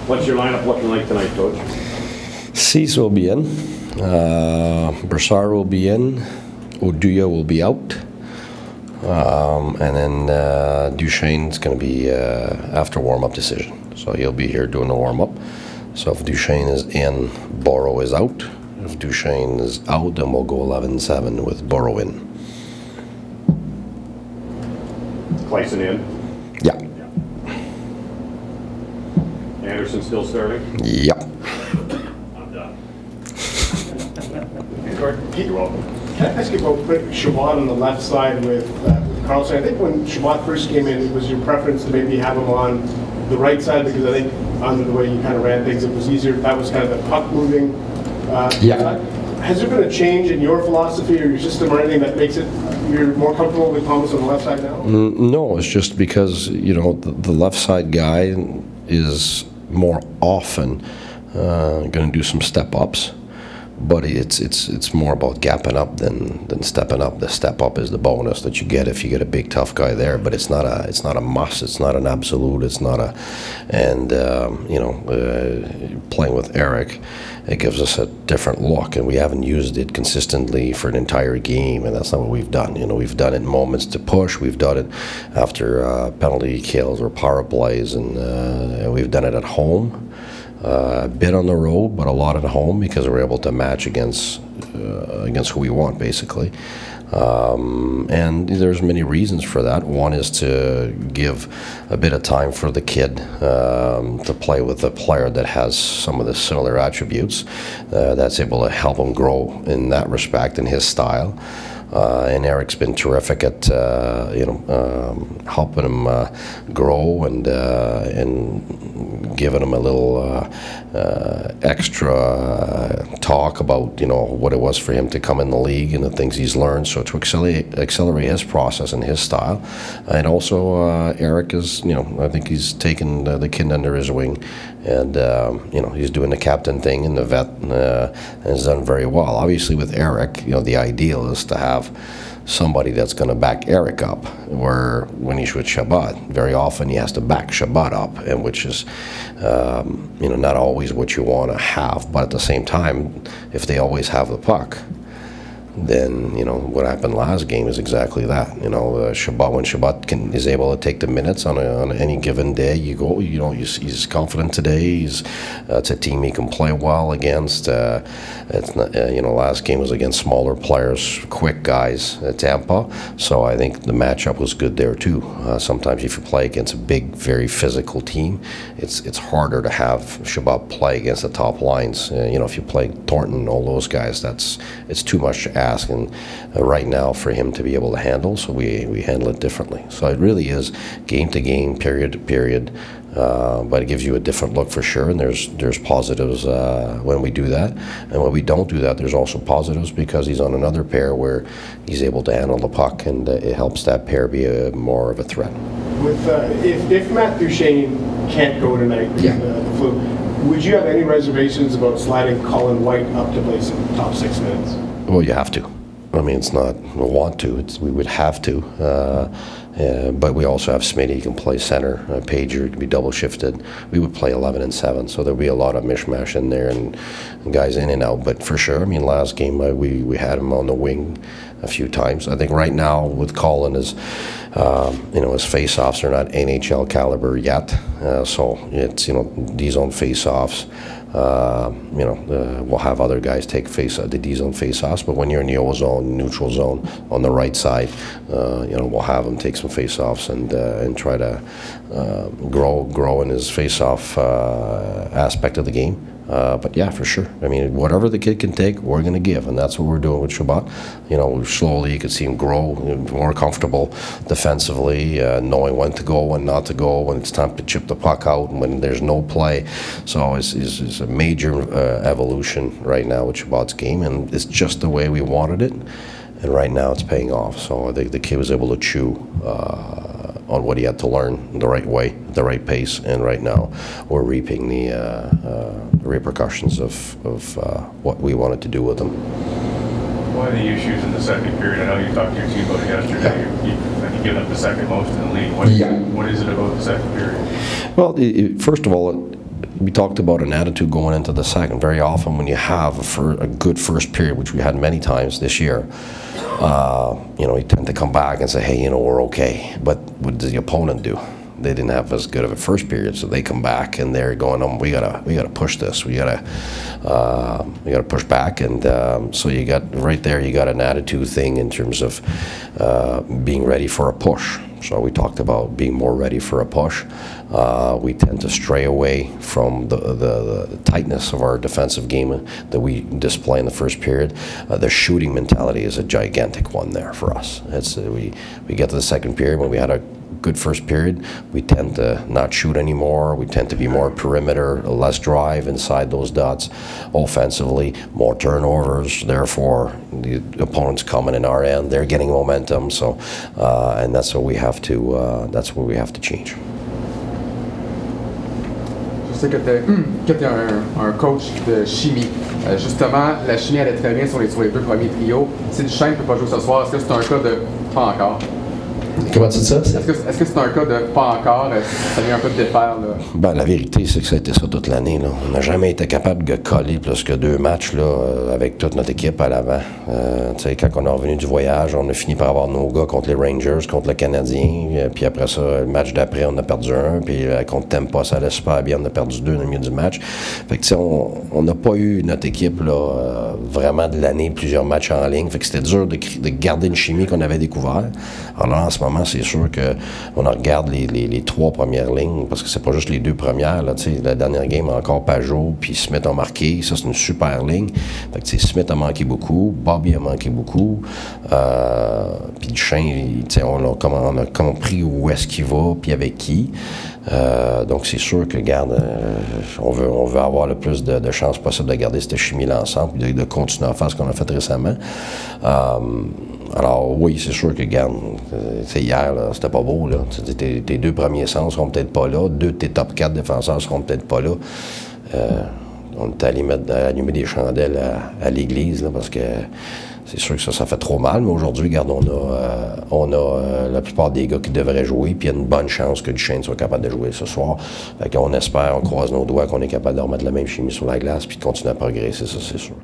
What's your lineup looking like tonight, Coach? Cease will be in. Boucher will be in. Oduya will be out. And then Duchesne's going to be after warm-up decision. So he'll be here doing the warm-up. So if Duchesne is in, Borrow is out. If Duchesne is out, then we'll go 11-7 with Borrow in. Clayson in? Yeah. Anderson still starting? Yeah. I'm done. You're welcome. Can I ask you about putting Chabot on the left side with Carlson? I think when Chabot first came in, it was your preference to maybe have him on the right side because I think under the way you kind of ran things, it was easier. That was kind of the puck moving side. Has there been a change in your philosophy or your system or anything that makes it you're more comfortable with Thomas on the left side now? No, it's just because the left side guy is more often going to do some step ups. But it's more about gapping up than stepping up. The step up is the bonus that you get if you get a big tough guy there. But it's not a must. It's not an absolute. It's not a playing with Eric, it gives us a different look, and we haven't used it consistently for an entire game, and that's not what we've done. We've done it in moments to push. We've done it after penalty kills or power plays, and we've done it at home. A bit on the road, but a lot at home because we're able to match against who we want, basically. And there's many reasons for that. One is to give a bit of time for the kid to play with a player that has some of the similar attributes that's able to help him grow in that respect in his style. And Eric's been terrific at helping him grow and giving him a little extra talk about what it was for him to come in the league and the things he's learned. So to accelerate his process and his style, and also Eric is I think he's taken the kid under his wing, and he's doing the captain thing and the vet and has done very well. Obviously with Eric, the ideal is to have somebody that's going to back Eric up, where when he's with Chabot, very often he has to back Chabot up, and which is not always what you want to have. But at the same time, if they always have the puck, then what happened last game is exactly that. Chabot, when Chabot is able to take the minutes on any given day, he's confident today. It's a team he can play well against. It's not, last game was against smaller players, quick guys at Tampa. So I think the matchup was good there too. Sometimes if you play against a big, very physical team, it's harder to have Chabot play against the top lines. If you play Thornton and all those guys, it's too much to ask. And right now for him to be able to handle, so we handle it differently. So it really is game to game, period to period, but it gives you a different look for sure, and there's positives when we do that, and when we don't do that, there's also positives because he's on another pair where he's able to handle the puck, and it helps that pair be more of a threat. With if Matt Duchesne can't go tonight because of the flu, would you have any reservations about sliding Colin White up to play some top 6 minutes? Well, you have to. I mean, it's not we want to. We would have to. But we also have Smitty. He can play center. Pager can be double shifted. We would play 11 and 7, so there'll be a lot of mishmash in there and guys in and out. But for sure, I mean, last game we had him on the wing a few times. I think right now with Colin his face-offs are not NHL caliber yet. So it's D-zone face-offs. We'll have other guys take the D-zone face-offs, but when you're in the O-zone, neutral zone on the right side, we'll have him take some face-offs and try to grow in his face-off aspect of the game. But yeah, for sure. I mean, whatever the kid can take, we're going to give, and that's what we're doing with Chabot. Slowly you can see him grow, more comfortable defensively, knowing when to go, when not to go, when it's time to chip the puck out, and when there's no play. So it's a major evolution right now with Chabot's game, and it's just the way we wanted it. And right now it's paying off. So I think the kid was able to chew on what he had to learn the right way, the right pace, and right now we're reaping the repercussions of what we wanted to do with him. One of the issues in the second period, I know you talked to your team about it yesterday, you've given up the second most in the league. What is it about the second period? Well, first of all, we talked about an attitude going into the second. Very often when you have a good first period, which we had many times this year, you tend to come back and say, hey, we're okay. But what does the opponent do? They didn't have as good of a first period, so they come back and they're going, we gotta push this. We gotta push back, and so you got right there. You got an attitude thing in terms of being ready for a push. So we talked about being more ready for a push. We tend to stray away from the tightness of our defensive game that we display in the first period. The shooting mentality is a gigantic one there for us. We get to the second period when we had a good first period, we tend to not shoot anymore. We tend to be more perimeter, less drive inside those dots. Offensively, more turnovers. Therefore, the opponent's coming in our end. They're getting momentum. So, and that's what we have to. That's what we have to change. Je sais que tu es un coach de chimie. Justement, la chimie allait très bien sur les deux premiers trios. Si Duchesne ne peut pas jouer ce soir, est-ce que c'est un cas de pas encore? Comment tu dis ça? Est-ce que c'est un cas de pas encore? Ça vient un peu de défaire, là? Ben, la vérité, c'est que ça a été ça toute l'année. On n'a jamais été capable de coller plus que 2 matchs là, avec toute notre équipe à l'avant. Quand on est revenu du voyage, on a fini par avoir nos gars contre les Rangers, contre le Canadien. Puis après ça, le match d'après, on a perdu 1. Puis contre Tampa, ça allait super bien. On a perdu 2 dans le milieu du match. Fait que on n'a pas eu notre équipe là, vraiment de l'année, plusieurs matchs en ligne. Fait que c'était dur de garder une chimie qu'on avait découvert. Alors là, en ce moment, c'est sûr qu'on regarde les 3 premières lignes, parce que c'est pas juste les 2 premières. Là, la dernière game, encore Pajot, puis Smith a marqué. Ça, c'est une super ligne. Fait que, Smith a manqué beaucoup, Bobby a manqué beaucoup. Puis Duchesne, on a compris où est-ce qu'il va, puis avec qui. Donc, c'est sûr que, regarde, on veut avoir le plus de chances possible de garder cette chimie-là ensemble, puis de continuer à faire ce qu'on a fait récemment. Alors, oui, c'est sûr que, regarde, hier, c'était pas beau, là. Tes 2 premiers centres seront peut-être pas là, 2 de tes top 4 défenseurs seront peut-être pas là. On est allé allumer des chandelles à l'église, là, parce que c'est sûr que ça fait trop mal, mais aujourd'hui, regarde, on a la plupart des gars qui devraient jouer, puis il y a une bonne chance que Duchesne soit capable de jouer ce soir. Fait qu'on espère, on croise nos doigts qu'on est capable de remettre la même chimie sur la glace, puis de continuer à progresser, ça, c'est sûr.